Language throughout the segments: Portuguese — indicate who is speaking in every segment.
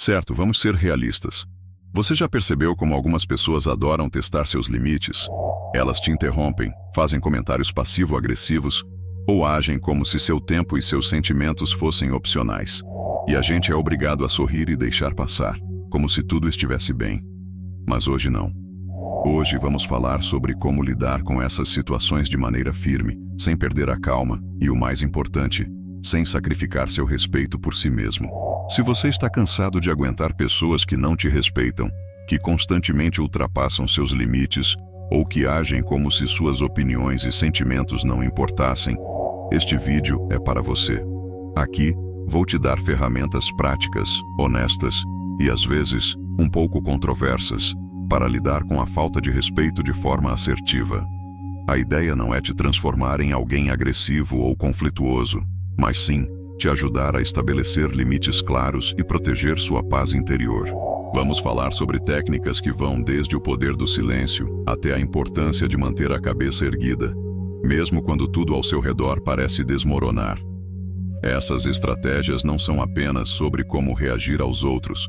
Speaker 1: Certo, vamos ser realistas. Você já percebeu como algumas pessoas adoram testar seus limites? Elas te interrompem, fazem comentários passivo-agressivos ou agem como se seu tempo e seus sentimentos fossem opcionais. E a gente é obrigado a sorrir e deixar passar, como se tudo estivesse bem. Mas hoje não. Hoje vamos falar sobre como lidar com essas situações de maneira firme, sem perder a calma e, o mais importante, sem sacrificar seu respeito por si mesmo. Se você está cansado de aguentar pessoas que não te respeitam, que constantemente ultrapassam seus limites ou que agem como se suas opiniões e sentimentos não importassem, este vídeo é para você. Aqui, vou te dar ferramentas práticas, honestas e, às vezes, um pouco controversas, para lidar com a falta de respeito de forma assertiva. A ideia não é te transformar em alguém agressivo ou conflituoso, mas sim te ajudar a estabelecer limites claros e proteger sua paz interior. Vamos falar sobre técnicas que vão desde o poder do silêncio até a importância de manter a cabeça erguida, mesmo quando tudo ao seu redor parece desmoronar. Essas estratégias não são apenas sobre como reagir aos outros,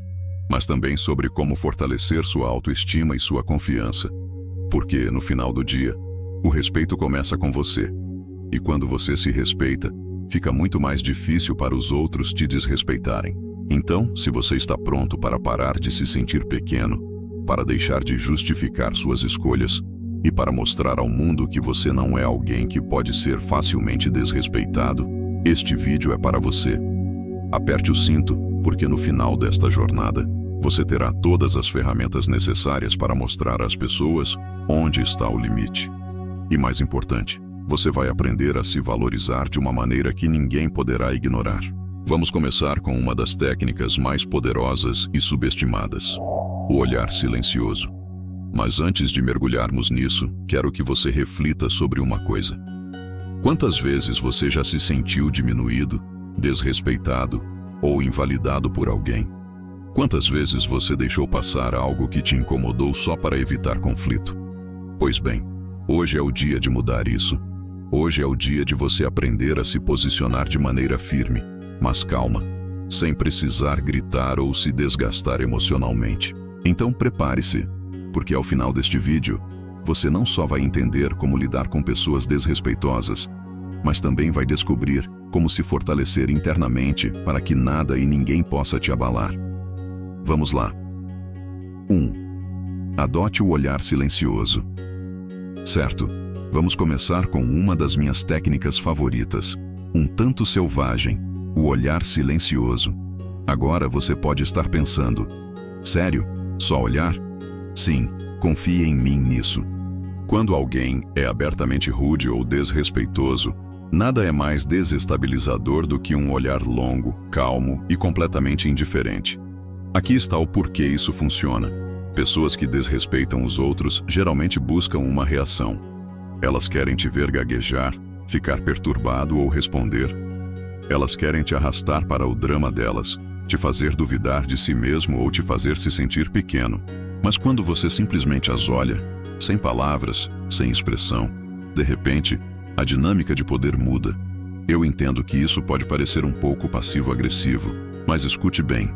Speaker 1: mas também sobre como fortalecer sua autoestima e sua confiança. Porque, no final do dia, o respeito começa com você. E quando você se respeita, fica muito mais difícil para os outros te desrespeitarem. Então, se você está pronto para parar de se sentir pequeno, para deixar de justificar suas escolhas e para mostrar ao mundo que você não é alguém que pode ser facilmente desrespeitado, este vídeo é para você. Aperte o cinto, porque no final desta jornada, você terá todas as ferramentas necessárias para mostrar às pessoas onde está o limite. E mais importante, você vai aprender a se valorizar de uma maneira que ninguém poderá ignorar. Vamos começar com uma das técnicas mais poderosas e subestimadas: o olhar silencioso. Mas antes de mergulharmos nisso, quero que você reflita sobre uma coisa. Quantas vezes você já se sentiu diminuído, desrespeitado ou invalidado por alguém? Quantas vezes você deixou passar algo que te incomodou só para evitar conflito? Pois bem, hoje é o dia de mudar isso. Hoje é o dia de você aprender a se posicionar de maneira firme, mas calma, sem precisar gritar ou se desgastar emocionalmente. Então prepare-se, porque ao final deste vídeo, você não só vai entender como lidar com pessoas desrespeitosas, mas também vai descobrir como se fortalecer internamente para que nada e ninguém possa te abalar. Vamos lá. 1. Adote o olhar silencioso. Certo, vamos começar com uma das minhas técnicas favoritas, um tanto selvagem, o olhar silencioso. Agora você pode estar pensando: sério? Só olhar? Sim, confie em mim nisso. Quando alguém é abertamente rude ou desrespeitoso, nada é mais desestabilizador do que um olhar longo, calmo e completamente indiferente. Aqui está o porquê isso funciona. Pessoas que desrespeitam os outros geralmente buscam uma reação. Elas querem te ver gaguejar, ficar perturbado ou responder. Elas querem te arrastar para o drama delas, te fazer duvidar de si mesmo ou te fazer se sentir pequeno. Mas quando você simplesmente as olha, sem palavras, sem expressão, de repente, a dinâmica de poder muda. Eu entendo que isso pode parecer um pouco passivo-agressivo, mas escute bem.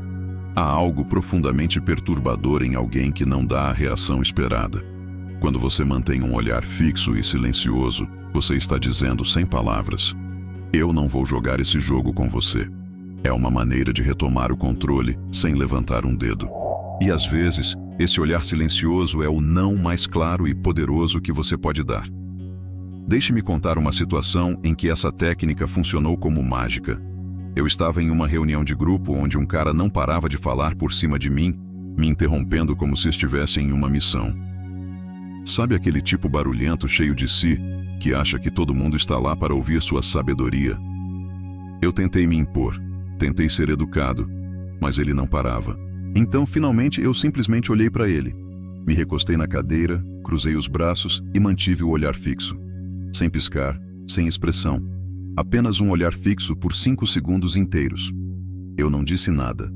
Speaker 1: Há algo profundamente perturbador em alguém que não dá a reação esperada. Quando você mantém um olhar fixo e silencioso, você está dizendo sem palavras: eu não vou jogar esse jogo com você. É uma maneira de retomar o controle sem levantar um dedo. E às vezes, esse olhar silencioso é o não mais claro e poderoso que você pode dar. Deixe-me contar uma situação em que essa técnica funcionou como mágica. Eu estava em uma reunião de grupo onde um cara não parava de falar por cima de mim, me interrompendo como se estivesse em uma missão. Sabe aquele tipo barulhento, cheio de si, que acha que todo mundo está lá para ouvir sua sabedoria? Eu tentei me impor, tentei ser educado, mas ele não parava. Então, finalmente, eu simplesmente olhei para ele. Me recostei na cadeira, cruzei os braços e mantive o olhar fixo. Sem piscar, sem expressão. Apenas um olhar fixo por 5 segundos inteiros. Eu não disse nada.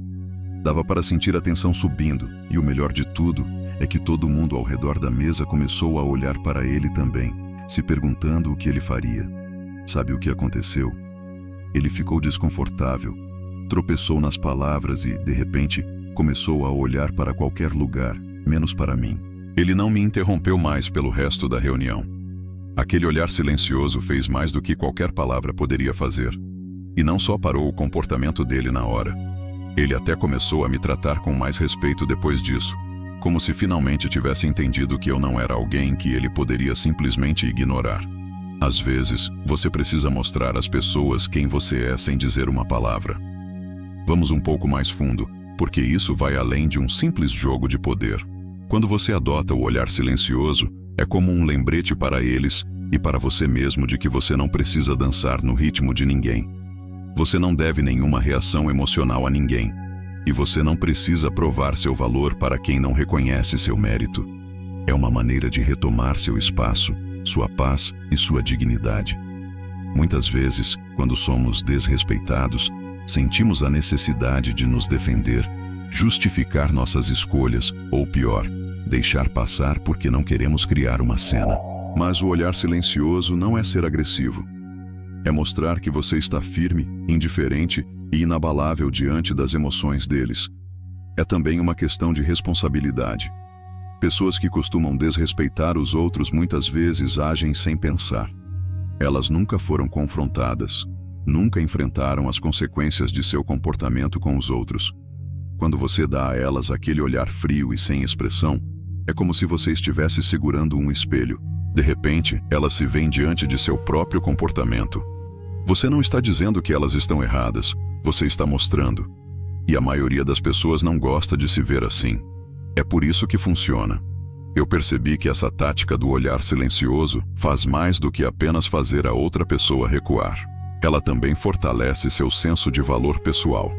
Speaker 1: Dava para sentir a tensão subindo, e o melhor de tudo é que todo mundo ao redor da mesa começou a olhar para ele também, se perguntando o que ele faria. Sabe o que aconteceu? Ele ficou desconfortável, tropeçou nas palavras e, de repente, começou a olhar para qualquer lugar, menos para mim. Ele não me interrompeu mais pelo resto da reunião. Aquele olhar silencioso fez mais do que qualquer palavra poderia fazer. E não só parou o comportamento dele na hora. Ele até começou a me tratar com mais respeito depois disso, como se finalmente tivesse entendido que eu não era alguém que ele poderia simplesmente ignorar. Às vezes, você precisa mostrar às pessoas quem você é sem dizer uma palavra. Vamos um pouco mais fundo, porque isso vai além de um simples jogo de poder. Quando você adota o olhar silencioso, é como um lembrete para eles e para você mesmo de que você não precisa dançar no ritmo de ninguém. Você não deve nenhuma reação emocional a ninguém. E você não precisa provar seu valor para quem não reconhece seu mérito. É uma maneira de retomar seu espaço, sua paz e sua dignidade. Muitas vezes, quando somos desrespeitados, sentimos a necessidade de nos defender, justificar nossas escolhas, ou pior, deixar passar porque não queremos criar uma cena. Mas o olhar silencioso não é ser agressivo. É mostrar que você está firme, indiferente e inabalável diante das emoções deles. É também uma questão de responsabilidade. Pessoas que costumam desrespeitar os outros muitas vezes agem sem pensar. Elas nunca foram confrontadas, nunca enfrentaram as consequências de seu comportamento com os outros. Quando você dá a elas aquele olhar frio e sem expressão, é como se você estivesse segurando um espelho. De repente, elas se veem diante de seu próprio comportamento. Você não está dizendo que elas estão erradas, você está mostrando. E a maioria das pessoas não gosta de se ver assim. É por isso que funciona. Eu percebi que essa tática do olhar silencioso faz mais do que apenas fazer a outra pessoa recuar. Ela também fortalece seu senso de valor pessoal.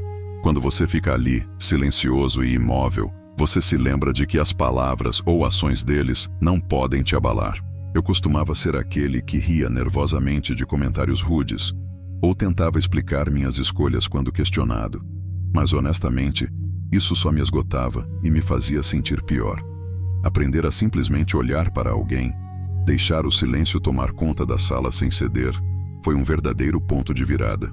Speaker 1: Quando você fica ali, silencioso e imóvel, você se lembra de que as palavras ou ações deles não podem te abalar. Eu costumava ser aquele que ria nervosamente de comentários rudes, ou tentava explicar minhas escolhas quando questionado. Mas honestamente, isso só me esgotava e me fazia sentir pior. Aprender a simplesmente olhar para alguém, deixar o silêncio tomar conta da sala sem ceder, foi um verdadeiro ponto de virada.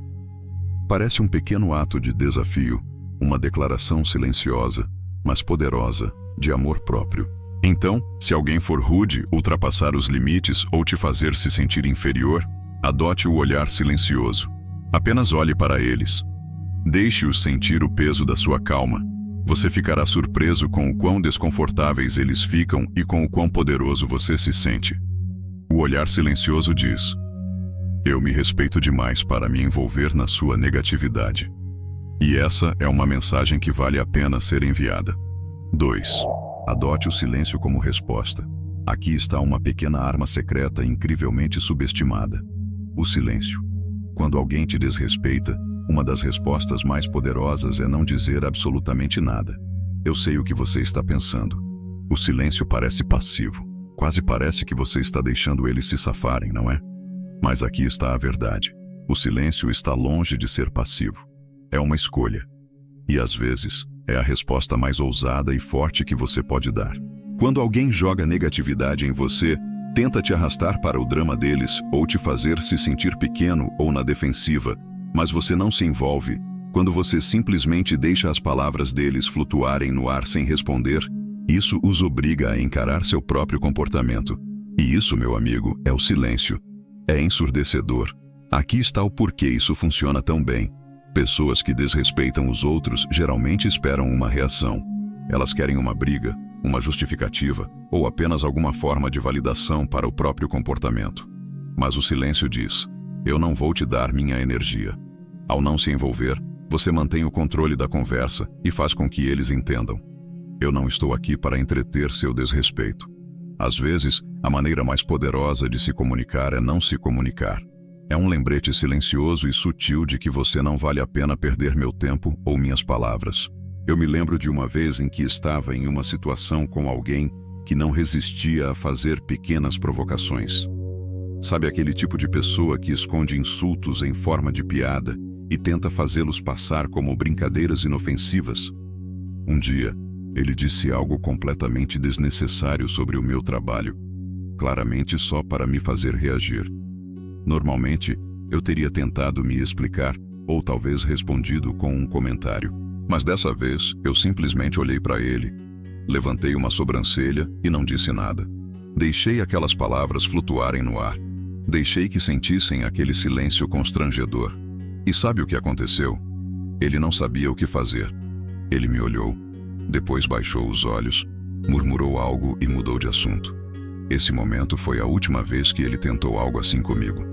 Speaker 1: Parece um pequeno ato de desafio, uma declaração silenciosa, mas poderosa, de amor próprio. Então, se alguém for rude, ultrapassar os limites ou te fazer se sentir inferior, adote o olhar silencioso. Apenas olhe para eles. Deixe-os sentir o peso da sua calma. Você ficará surpreso com o quão desconfortáveis eles ficam e com o quão poderoso você se sente. O olhar silencioso diz: eu me respeito demais para me envolver na sua negatividade. E essa é uma mensagem que vale a pena ser enviada. 2. Adote o silêncio como resposta. Aqui está uma pequena arma secreta incrivelmente subestimada: o silêncio. Quando alguém te desrespeita, uma das respostas mais poderosas é não dizer absolutamente nada. Eu sei o que você está pensando. O silêncio parece passivo. Quase parece que você está deixando eles se safarem, não é? Mas aqui está a verdade. O silêncio está longe de ser passivo. É uma escolha. E às vezes, é a resposta mais ousada e forte que você pode dar. Quando alguém joga negatividade em você, tenta te arrastar para o drama deles ou te fazer se sentir pequeno ou na defensiva, mas você não se envolve. Quando você simplesmente deixa as palavras deles flutuarem no ar sem responder, isso os obriga a encarar seu próprio comportamento. E isso, meu amigo, é o silêncio. É ensurdecedor. Aqui está o porquê isso funciona tão bem. Pessoas que desrespeitam os outros geralmente esperam uma reação. Elas querem uma briga, uma justificativa ou apenas alguma forma de validação para o próprio comportamento. Mas o silêncio diz: eu não vou te dar minha energia. Ao não se envolver, você mantém o controle da conversa e faz com que eles entendam: eu não estou aqui para entreter seu desrespeito. Às vezes, a maneira mais poderosa de se comunicar é não se comunicar. É um lembrete silencioso e sutil de que você não vale a pena perder meu tempo ou minhas palavras. Eu me lembro de uma vez em que estava em uma situação com alguém que não resistia a fazer pequenas provocações. Sabe aquele tipo de pessoa que esconde insultos em forma de piada e tenta fazê-los passar como brincadeiras inofensivas? Um dia, ele disse algo completamente desnecessário sobre o meu trabalho, claramente só para me fazer reagir. Normalmente, eu teria tentado me explicar ou talvez respondido com um comentário: Mas dessa vez, eu simplesmente olhei para ele, levantei uma sobrancelha e não disse nada. Deixei aquelas palavras flutuarem no ar. Deixei que sentissem aquele silêncio constrangedor. E sabe o que aconteceu? Ele não sabia o que fazer. Ele me olhou, depois baixou os olhos, murmurou algo e mudou de assunto. Esse momento foi a última vez que ele tentou algo assim comigo.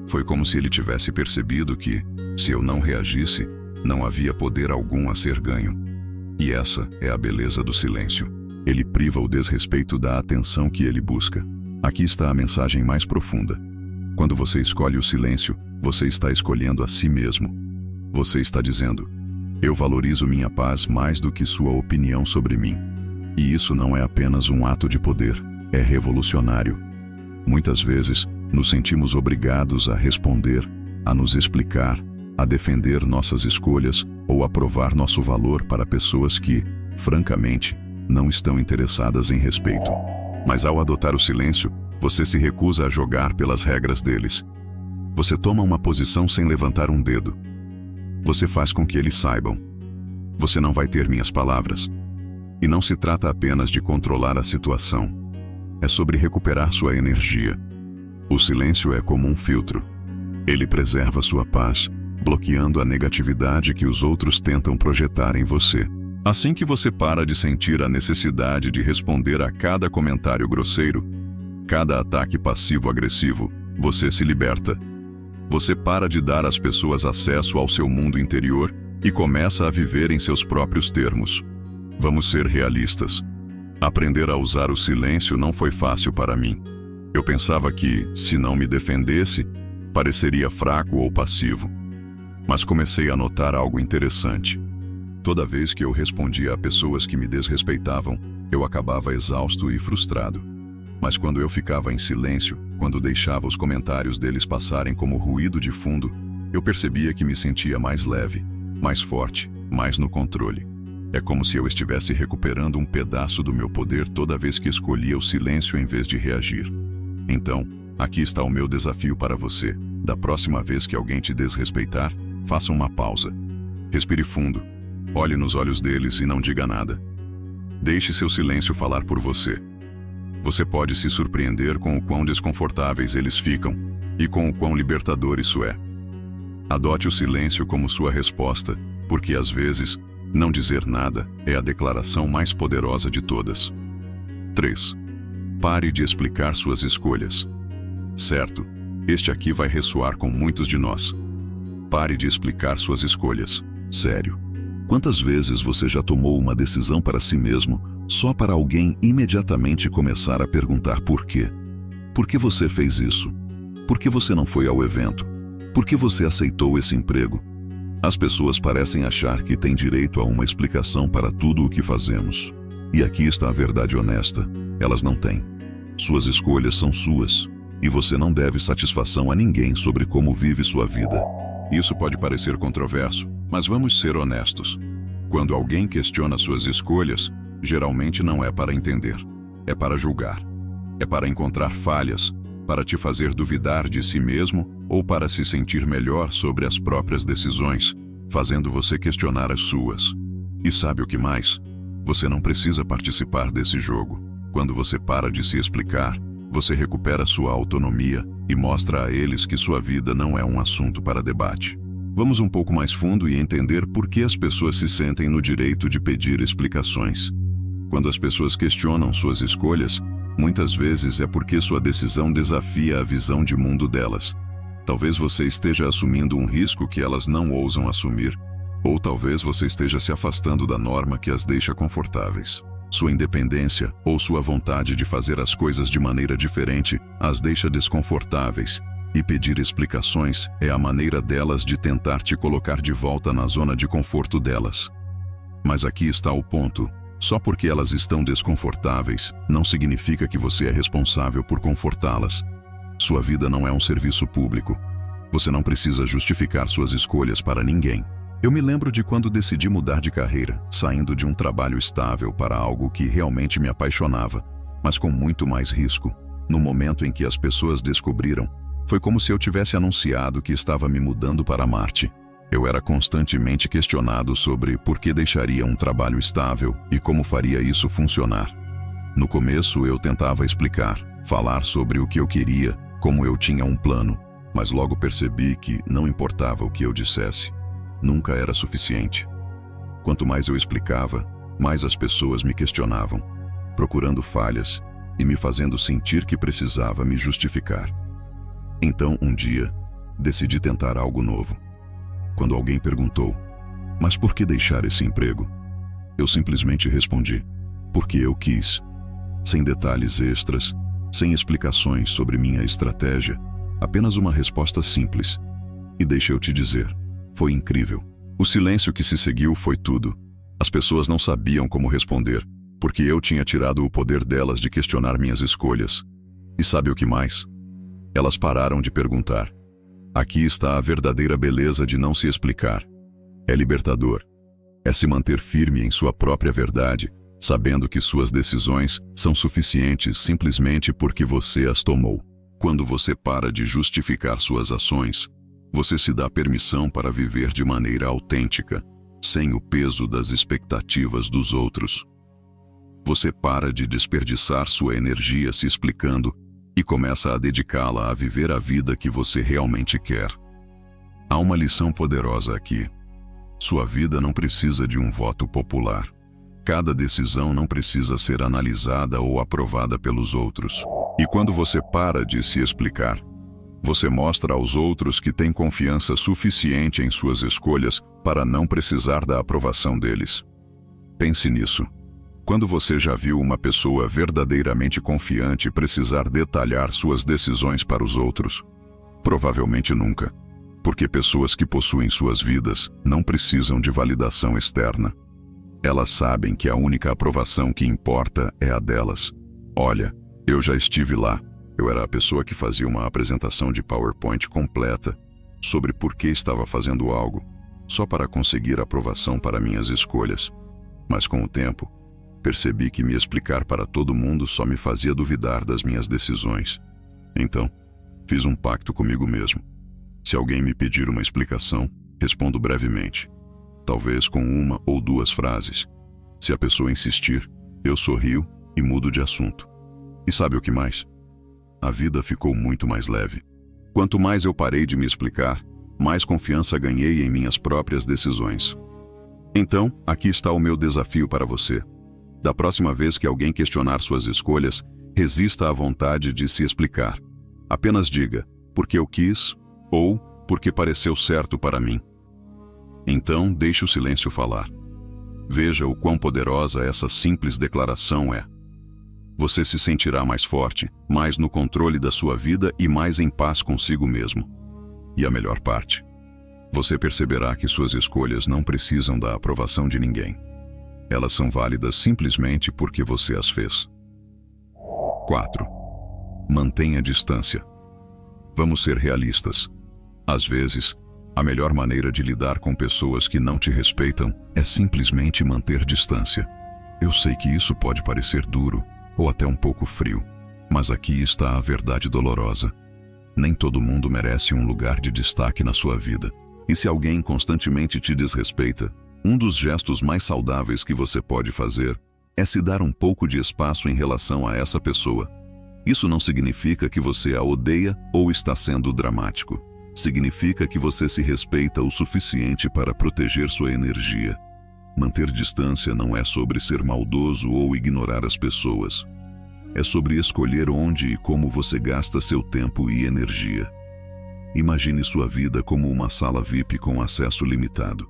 Speaker 1: Foi como se ele tivesse percebido que, se eu não reagisse, não havia poder algum a ser ganho. E essa é a beleza do silêncio. Ele priva o desrespeito da atenção que ele busca. Aqui está a mensagem mais profunda. Quando você escolhe o silêncio, você está escolhendo a si mesmo. Você está dizendo: eu valorizo minha paz mais do que sua opinião sobre mim. E isso não é apenas um ato de poder, é revolucionário. Muitas vezes, nos sentimos obrigados a responder, a nos explicar, a defender nossas escolhas ou a provar nosso valor para pessoas que, francamente, não estão interessadas em respeito. Mas ao adotar o silêncio, você se recusa a jogar pelas regras deles. Você toma uma posição sem levantar um dedo. Você faz com que eles saibam: você não vai ter minhas palavras. E não se trata apenas de controlar a situação. É sobre recuperar sua energia. O silêncio é como um filtro. Ele preserva sua paz, bloqueando a negatividade que os outros tentam projetar em você. Assim que você para de sentir a necessidade de responder a cada comentário grosseiro, cada ataque passivo-agressivo, você se liberta. Você para de dar às pessoas acesso ao seu mundo interior e começa a viver em seus próprios termos. Vamos ser realistas. Aprender a usar o silêncio não foi fácil para mim. Eu pensava que, se não me defendesse, pareceria fraco ou passivo. Mas comecei a notar algo interessante. Toda vez que eu respondia a pessoas que me desrespeitavam, eu acabava exausto e frustrado. Mas quando eu ficava em silêncio, quando deixava os comentários deles passarem como ruído de fundo, eu percebia que me sentia mais leve, mais forte, mais no controle. É como se eu estivesse recuperando um pedaço do meu poder toda vez que escolhia o silêncio em vez de reagir. Então, aqui está o meu desafio para você. Da próxima vez que alguém te desrespeitar, faça uma pausa. Respire fundo. Olhe nos olhos deles e não diga nada. Deixe seu silêncio falar por você. Você pode se surpreender com o quão desconfortáveis eles ficam e com o quão libertador isso é. Adote o silêncio como sua resposta, porque às vezes, não dizer nada é a declaração mais poderosa de todas. 3. Pare de explicar suas escolhas. Certo, este aqui vai ressoar com muitos de nós. Pare de explicar suas escolhas. Sério. Quantas vezes você já tomou uma decisão para si mesmo só para alguém imediatamente começar a perguntar por quê? Por que você fez isso? Por que você não foi ao evento? Por que você aceitou esse emprego? As pessoas parecem achar que têm direito a uma explicação para tudo o que fazemos. E aqui está a verdade honesta: elas não têm. Suas escolhas são suas, e você não deve satisfação a ninguém sobre como vive sua vida. Isso pode parecer controverso, mas vamos ser honestos. Quando alguém questiona suas escolhas, geralmente não é para entender, é para julgar. É para encontrar falhas, para te fazer duvidar de si mesmo ou para se sentir melhor sobre as próprias decisões, fazendo você questionar as suas. E sabe o que mais? Você não precisa participar desse jogo. Quando você para de se explicar, você recupera sua autonomia e mostra a eles que sua vida não é um assunto para debate. Vamos um pouco mais fundo e entender por que as pessoas se sentem no direito de pedir explicações. Quando as pessoas questionam suas escolhas, muitas vezes é porque sua decisão desafia a visão de mundo delas. Talvez você esteja assumindo um risco que elas não ousam assumir, ou talvez você esteja se afastando da norma que as deixa confortáveis. Sua independência ou sua vontade de fazer as coisas de maneira diferente as deixa desconfortáveis, e pedir explicações é a maneira delas de tentar te colocar de volta na zona de conforto delas. Mas aqui está o ponto: só porque elas estão desconfortáveis, não significa que você é responsável por confortá-las. Sua vida não é um serviço público. Você não precisa justificar suas escolhas para ninguém. Eu me lembro de quando decidi mudar de carreira, saindo de um trabalho estável para algo que realmente me apaixonava, mas com muito mais risco. No momento em que as pessoas descobriram, foi como se eu tivesse anunciado que estava me mudando para Marte. Eu era constantemente questionado sobre por que deixaria um trabalho estável e como faria isso funcionar. No começo eu tentava explicar, falar sobre o que eu queria, como eu tinha um plano, mas logo percebi que não importava o que eu dissesse, nunca era suficiente. Quanto mais eu explicava, mais as pessoas me questionavam, procurando falhas e me fazendo sentir que precisava me justificar. Então, um dia, decidi tentar algo novo. Quando alguém perguntou, mas por que deixar esse emprego? Eu simplesmente respondi, porque eu quis. Sem detalhes extras, sem explicações sobre minha estratégia, apenas uma resposta simples. E deixa eu te dizer, foi incrível. O silêncio que se seguiu foi tudo. As pessoas não sabiam como responder, porque eu tinha tirado o poder delas de questionar minhas escolhas. E sabe o que mais? Elas pararam de perguntar. Aqui está a verdadeira beleza de não se explicar. É libertador. É se manter firme em sua própria verdade, sabendo que suas decisões são suficientes simplesmente porque você as tomou. Quando você para de justificar suas ações, você se dá permissão para viver de maneira autêntica, sem o peso das expectativas dos outros. Você para de desperdiçar sua energia se explicando e começa a dedicá-la a viver a vida que você realmente quer. Há uma lição poderosa aqui. Sua vida não precisa de um voto popular. Cada decisão não precisa ser analisada ou aprovada pelos outros. E quando você para de se explicar, você mostra aos outros que tem confiança suficiente em suas escolhas para não precisar da aprovação deles. Pense nisso. Quando você já viu uma pessoa verdadeiramente confiante precisar detalhar suas decisões para os outros? Provavelmente nunca, porque pessoas que possuem suas vidas não precisam de validação externa. Elas sabem que a única aprovação que importa é a delas. Olha, eu já estive lá. Eu era a pessoa que fazia uma apresentação de PowerPoint completa sobre por que estava fazendo algo, só para conseguir aprovação para minhas escolhas. Mas com o tempo, percebi que me explicar para todo mundo só me fazia duvidar das minhas decisões. Então, fiz um pacto comigo mesmo. Se alguém me pedir uma explicação, respondo brevemente. Talvez com uma ou duas frases. Se a pessoa insistir, eu sorrio e mudo de assunto. E sabe o que mais? A vida ficou muito mais leve. Quanto mais eu parei de me explicar, mais confiança ganhei em minhas próprias decisões. Então, aqui está o meu desafio para você. Da próxima vez que alguém questionar suas escolhas, resista à vontade de se explicar. Apenas diga, porque eu quis, ou porque pareceu certo para mim. Então, deixe o silêncio falar. Veja o quão poderosa essa simples declaração é. Você se sentirá mais forte, mais no controle da sua vida e mais em paz consigo mesmo. E a melhor parte, você perceberá que suas escolhas não precisam da aprovação de ninguém. Elas são válidas simplesmente porque você as fez. 4. Mantenha distância. Vamos ser realistas. Às vezes, a melhor maneira de lidar com pessoas que não te respeitam é simplesmente manter distância. Eu sei que isso pode parecer duro, ou até um pouco frio, mas aqui está a verdade dolorosa. Nem todo mundo merece um lugar de destaque na sua vida. E se alguém constantemente te desrespeita, um dos gestos mais saudáveis que você pode fazer é se dar um pouco de espaço em relação a essa pessoa. Isso não significa que você a odeia ou está sendo dramático. Significa que você se respeita o suficiente para proteger sua energia. Manter distância não é sobre ser maldoso ou ignorar as pessoas. É sobre escolher onde e como você gasta seu tempo e energia. Imagine sua vida como uma sala VIP com acesso limitado.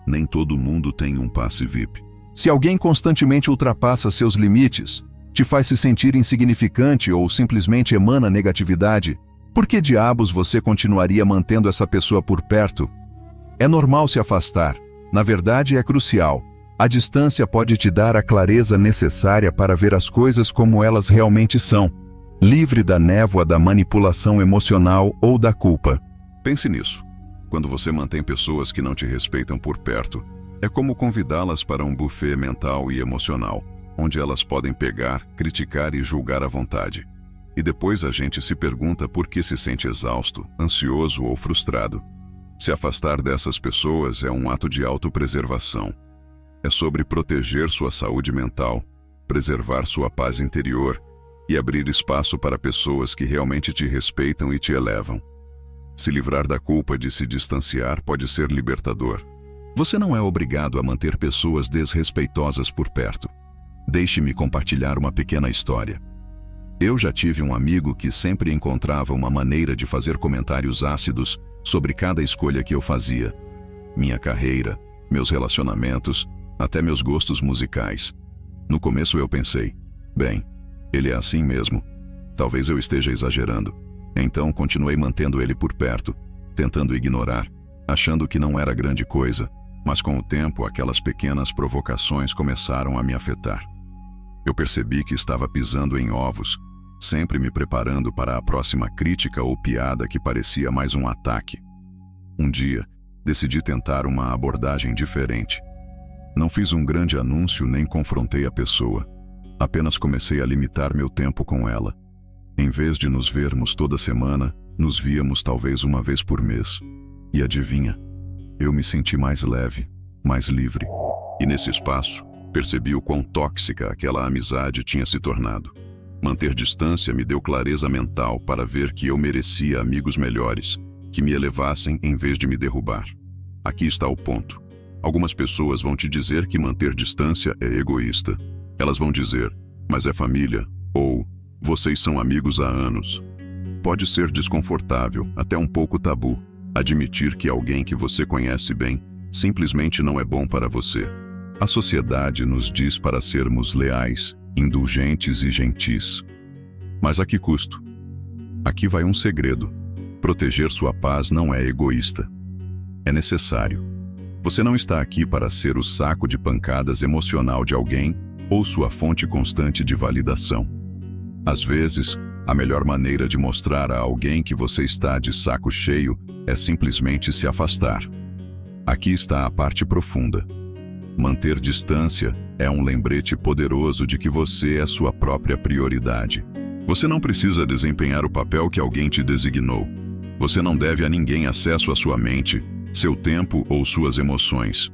Speaker 1: Nem todo mundo tem um passe VIP. Se alguém constantemente ultrapassa seus limites, te faz se sentir insignificante ou simplesmente emana negatividade, por que diabos você continuaria mantendo essa pessoa por perto? É normal se afastar. Na verdade, é crucial. A distância pode te dar a clareza necessária para ver as coisas como elas realmente são, livre da névoa da manipulação emocional ou da culpa. Pense nisso. Quando você mantém pessoas que não te respeitam por perto, é como convidá-las para um buffet mental e emocional, onde elas podem pegar, criticar e julgar à vontade. E depois a gente se pergunta por que se sente exausto, ansioso ou frustrado. Se afastar dessas pessoas é um ato de autopreservação. É sobre proteger sua saúde mental, preservar sua paz interior e abrir espaço para pessoas que realmente te respeitam e te elevam. Se livrar da culpa de se distanciar pode ser libertador. Você não é obrigado a manter pessoas desrespeitosas por perto. Deixe-me compartilhar uma pequena história. Eu já tive um amigo que sempre encontrava uma maneira de fazer comentários ácidos sobre cada escolha que eu fazia. Minha carreira, meus relacionamentos, até meus gostos musicais. No começo eu pensei, bem, ele é assim mesmo. Talvez eu esteja exagerando. Então continuei mantendo ele por perto, tentando ignorar, achando que não era grande coisa, mas com o tempo aquelas pequenas provocações começaram a me afetar. Eu percebi que estava pisando em ovos, sempre me preparando para a próxima crítica ou piada que parecia mais um ataque. Um dia, decidi tentar uma abordagem diferente. Não fiz um grande anúncio nem confrontei a pessoa. Apenas comecei a limitar meu tempo com ela. Em vez de nos vermos toda semana, nos víamos talvez uma vez por mês. E adivinha? Eu me senti mais leve, mais livre. E nesse espaço, percebi o quão tóxica aquela amizade tinha se tornado. Manter distância me deu clareza mental para ver que eu merecia amigos melhores, que me elevassem em vez de me derrubar. Aqui está o ponto. Algumas pessoas vão te dizer que manter distância é egoísta. Elas vão dizer, mas é família, ou vocês são amigos há anos. Pode ser desconfortável, até um pouco tabu, admitir que alguém que você conhece bem simplesmente não é bom para você. A sociedade nos diz para sermos leais, indulgentes e gentis. Mas a que custo? Aqui vai um segredo. Proteger sua paz não é egoísta. É necessário. Você não está aqui para ser o saco de pancadas emocional de alguém ou sua fonte constante de validação. Às vezes, a melhor maneira de mostrar a alguém que você está de saco cheio é simplesmente se afastar. Aqui está a parte profunda. Manter distância é um lembrete poderoso de que você é sua própria prioridade. Você não precisa desempenhar o papel que alguém te designou. Você não deve a ninguém acesso à sua mente, seu tempo ou suas emoções.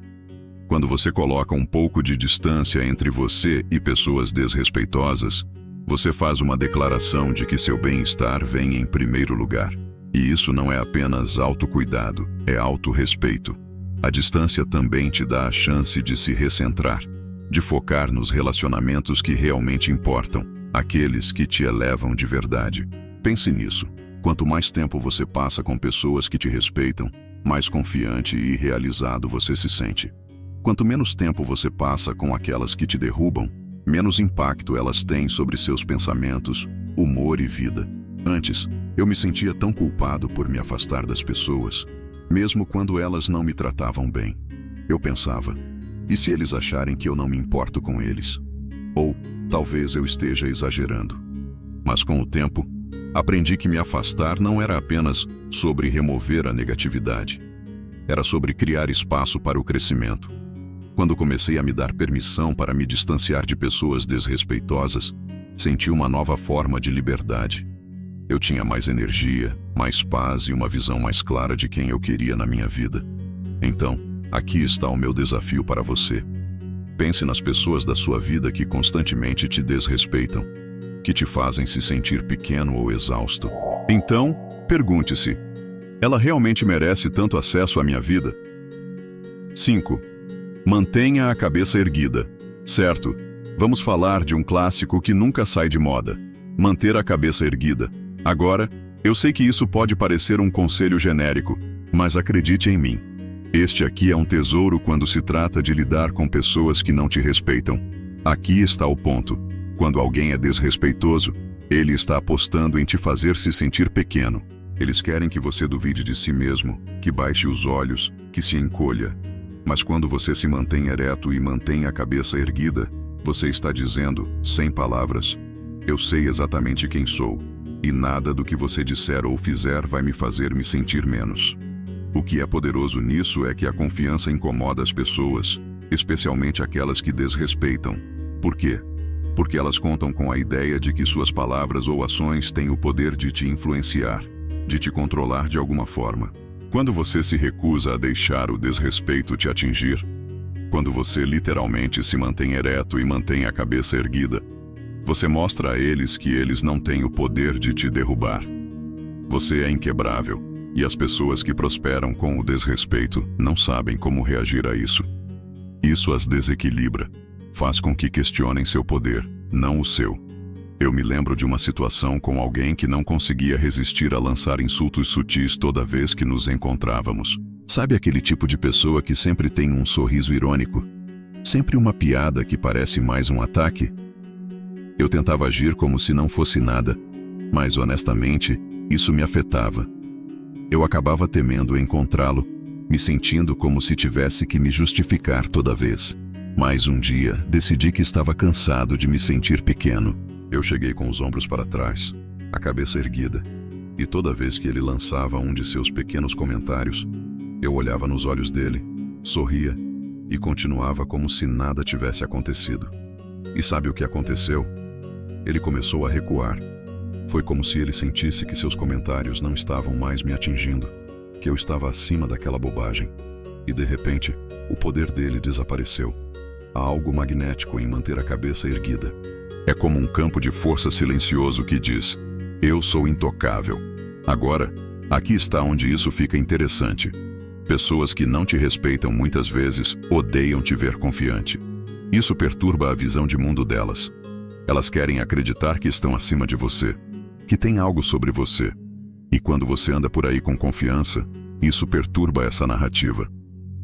Speaker 1: Quando você coloca um pouco de distância entre você e pessoas desrespeitosas, você faz uma declaração de que seu bem-estar vem em primeiro lugar. E isso não é apenas autocuidado, é autorrespeito. A distância também te dá a chance de se recentrar, de focar nos relacionamentos que realmente importam, aqueles que te elevam de verdade. Pense nisso. Quanto mais tempo você passa com pessoas que te respeitam, mais confiante e realizado você se sente. Quanto menos tempo você passa com aquelas que te derrubam, menos impacto elas têm sobre seus pensamentos, humor e vida. Antes, eu me sentia tão culpado por me afastar das pessoas, mesmo quando elas não me tratavam bem. Eu pensava, e se eles acharem que eu não me importo com eles? Ou, talvez eu esteja exagerando. Mas com o tempo, aprendi que me afastar não era apenas sobre remover a negatividade. Era sobre criar espaço para o crescimento. Quando comecei a me dar permissão para me distanciar de pessoas desrespeitosas, senti uma nova forma de liberdade. Eu tinha mais energia, mais paz e uma visão mais clara de quem eu queria na minha vida. Então, aqui está o meu desafio para você. Pense nas pessoas da sua vida que constantemente te desrespeitam, que te fazem se sentir pequeno ou exausto. Então, pergunte-se, ela realmente merece tanto acesso à minha vida? 5. Mantenha a cabeça erguida. Certo, vamos falar de um clássico que nunca sai de moda. Manter a cabeça erguida. Agora, eu sei que isso pode parecer um conselho genérico, mas acredite em mim. Este aqui é um tesouro quando se trata de lidar com pessoas que não te respeitam. Aqui está o ponto. Quando alguém é desrespeitoso, ele está apostando em te fazer se sentir pequeno. Eles querem que você duvide de si mesmo, que baixe os olhos, que se encolha. Mas quando você se mantém ereto e mantém a cabeça erguida, você está dizendo, sem palavras, eu sei exatamente quem sou, e nada do que você disser ou fizer vai me fazer me sentir menos. O que é poderoso nisso é que a confiança incomoda as pessoas, especialmente aquelas que desrespeitam. Por quê? Porque elas contam com a ideia de que suas palavras ou ações têm o poder de te influenciar, de te controlar de alguma forma. Quando você se recusa a deixar o desrespeito te atingir, quando você literalmente se mantém ereto e mantém a cabeça erguida, você mostra a eles que eles não têm o poder de te derrubar. Você é inquebrável, e as pessoas que prosperam com o desrespeito não sabem como reagir a isso. Isso as desequilibra, faz com que questionem seu poder, não o seu. Eu me lembro de uma situação com alguém que não conseguia resistir a lançar insultos sutis toda vez que nos encontrávamos. Sabe aquele tipo de pessoa que sempre tem um sorriso irônico? Sempre uma piada que parece mais um ataque? Eu tentava agir como se não fosse nada, mas honestamente, isso me afetava. Eu acabava temendo encontrá-lo, me sentindo como se tivesse que me justificar toda vez. Mas um dia, decidi que estava cansado de me sentir pequeno. Eu cheguei com os ombros para trás, a cabeça erguida, e toda vez que ele lançava um de seus pequenos comentários, eu olhava nos olhos dele, sorria e continuava como se nada tivesse acontecido. E sabe o que aconteceu? Ele começou a recuar. Foi como se ele sentisse que seus comentários não estavam mais me atingindo, que eu estava acima daquela bobagem. E de repente, o poder dele desapareceu. Há algo magnético em manter a cabeça erguida. É como um campo de força silencioso que diz: eu sou intocável. Agora, aqui está onde isso fica interessante. Pessoas que não te respeitam muitas vezes odeiam te ver confiante. Isso perturba a visão de mundo delas. Elas querem acreditar que estão acima de você, que tem algo sobre você. E quando você anda por aí com confiança, isso perturba essa narrativa.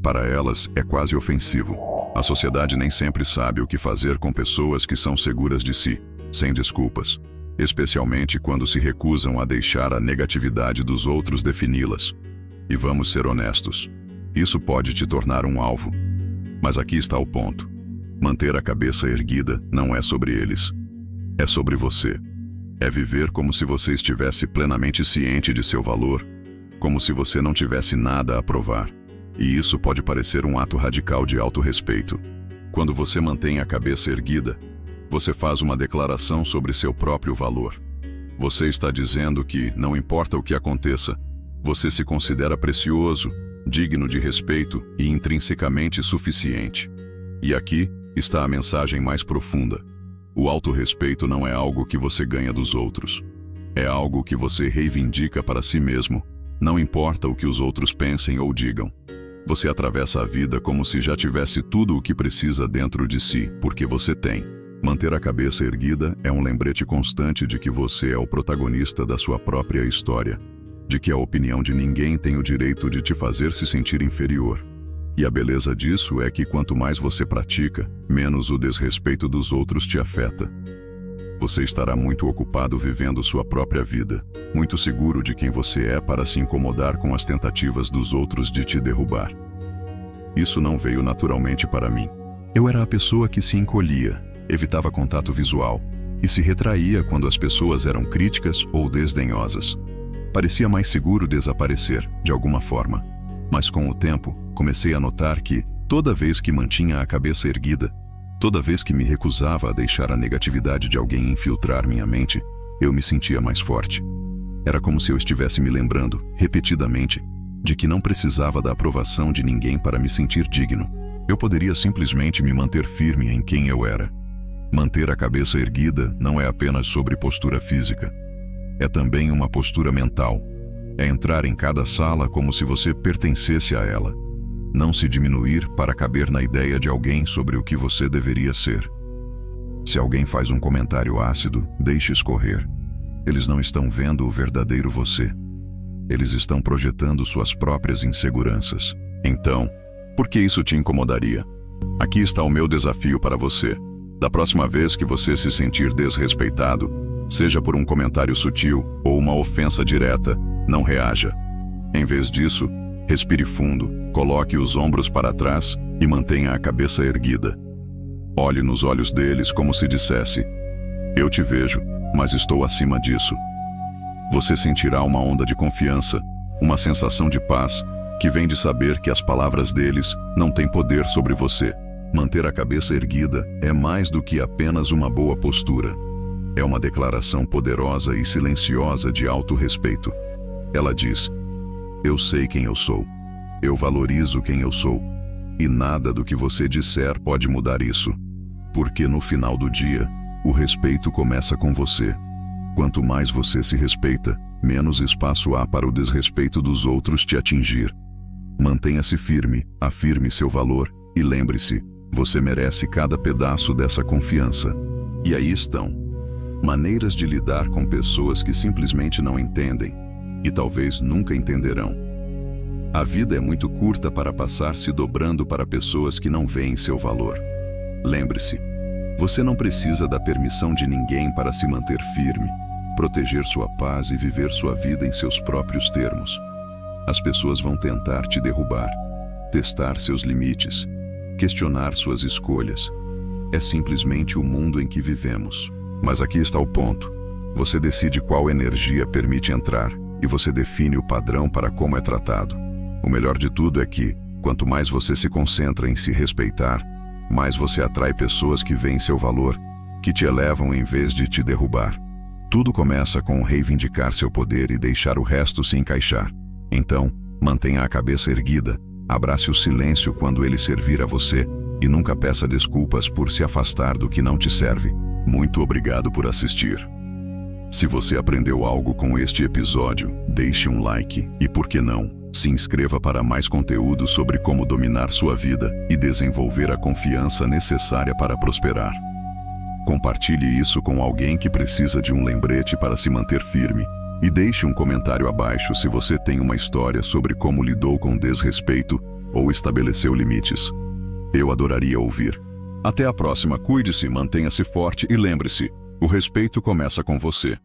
Speaker 1: Para elas, é quase ofensivo. A sociedade nem sempre sabe o que fazer com pessoas que são seguras de si, sem desculpas, especialmente quando se recusam a deixar a negatividade dos outros defini-las. E vamos ser honestos, isso pode te tornar um alvo. Mas aqui está o ponto. Manter a cabeça erguida não é sobre eles. É sobre você. É viver como se você estivesse plenamente ciente de seu valor, como se você não tivesse nada a provar. E isso pode parecer um ato radical de autorrespeito. Quando você mantém a cabeça erguida, você faz uma declaração sobre seu próprio valor. Você está dizendo que, não importa o que aconteça, você se considera precioso, digno de respeito e intrinsecamente suficiente. E aqui está a mensagem mais profunda. O autorrespeito não é algo que você ganha dos outros. É algo que você reivindica para si mesmo, não importa o que os outros pensem ou digam. Você atravessa a vida como se já tivesse tudo o que precisa dentro de si, porque você tem. Manter a cabeça erguida é um lembrete constante de que você é o protagonista da sua própria história, de que a opinião de ninguém tem o direito de te fazer se sentir inferior. E a beleza disso é que quanto mais você pratica, menos o desrespeito dos outros te afeta. Você estará muito ocupado vivendo sua própria vida, muito seguro de quem você é para se incomodar com as tentativas dos outros de te derrubar. Isso não veio naturalmente para mim. Eu era a pessoa que se encolhia, evitava contato visual e se retraía quando as pessoas eram críticas ou desdenhosas. Parecia mais seguro desaparecer, de alguma forma. Mas com o tempo, comecei a notar que, toda vez que mantinha a cabeça erguida, toda vez que me recusava a deixar a negatividade de alguém infiltrar minha mente, eu me sentia mais forte. Era como se eu estivesse me lembrando, repetidamente, de que não precisava da aprovação de ninguém para me sentir digno. Eu poderia simplesmente me manter firme em quem eu era. Manter a cabeça erguida não é apenas sobre postura física. É também uma postura mental. É entrar em cada sala como se você pertencesse a ela. Não se diminuir para caber na ideia de alguém sobre o que você deveria ser. Se alguém faz um comentário ácido, deixe escorrer. Eles não estão vendo o verdadeiro você. Eles estão projetando suas próprias inseguranças. Então, por que isso te incomodaria? Aqui está o meu desafio para você. Da próxima vez que você se sentir desrespeitado, seja por um comentário sutil ou uma ofensa direta, não reaja. Em vez disso, respire fundo, coloque os ombros para trás e mantenha a cabeça erguida. Olhe nos olhos deles como se dissesse: eu te vejo, mas estou acima disso. Você sentirá uma onda de confiança, uma sensação de paz, que vem de saber que as palavras deles não têm poder sobre você. Manter a cabeça erguida é mais do que apenas uma boa postura. É uma declaração poderosa e silenciosa de autorrespeito. Ela diz: Eu sei quem eu sou. Eu valorizo quem eu sou. E nada do que você disser pode mudar isso. Porque no final do dia, o respeito começa com você. Quanto mais você se respeita, menos espaço há para o desrespeito dos outros te atingir. Mantenha-se firme, afirme seu valor e lembre-se, você merece cada pedaço dessa confiança. E aí estão maneiras de lidar com pessoas que simplesmente não entendem e talvez nunca entenderão. A vida é muito curta para passar se dobrando para pessoas que não veem seu valor. Lembre-se, você não precisa da permissão de ninguém para se manter firme, proteger sua paz e viver sua vida em seus próprios termos. As pessoas vão tentar te derrubar, testar seus limites, questionar suas escolhas. É simplesmente o mundo em que vivemos. Mas aqui está o ponto. Você decide qual energia permite entrar e você define o padrão para como é tratado. O melhor de tudo é que, quanto mais você se concentra em se respeitar, mais você atrai pessoas que veem seu valor, que te elevam em vez de te derrubar. Tudo começa com reivindicar seu poder e deixar o resto se encaixar. Então, mantenha a cabeça erguida, abrace o silêncio quando ele servir a você e nunca peça desculpas por se afastar do que não te serve. Muito obrigado por assistir. Se você aprendeu algo com este episódio, deixe um like e, por que não, se inscreva para mais conteúdo sobre como dominar sua vida e desenvolver a confiança necessária para prosperar. Compartilhe isso com alguém que precisa de um lembrete para se manter firme e deixe um comentário abaixo se você tem uma história sobre como lidou com desrespeito ou estabeleceu limites. Eu adoraria ouvir. Até a próxima, cuide-se, mantenha-se forte e lembre-se, o respeito começa com você.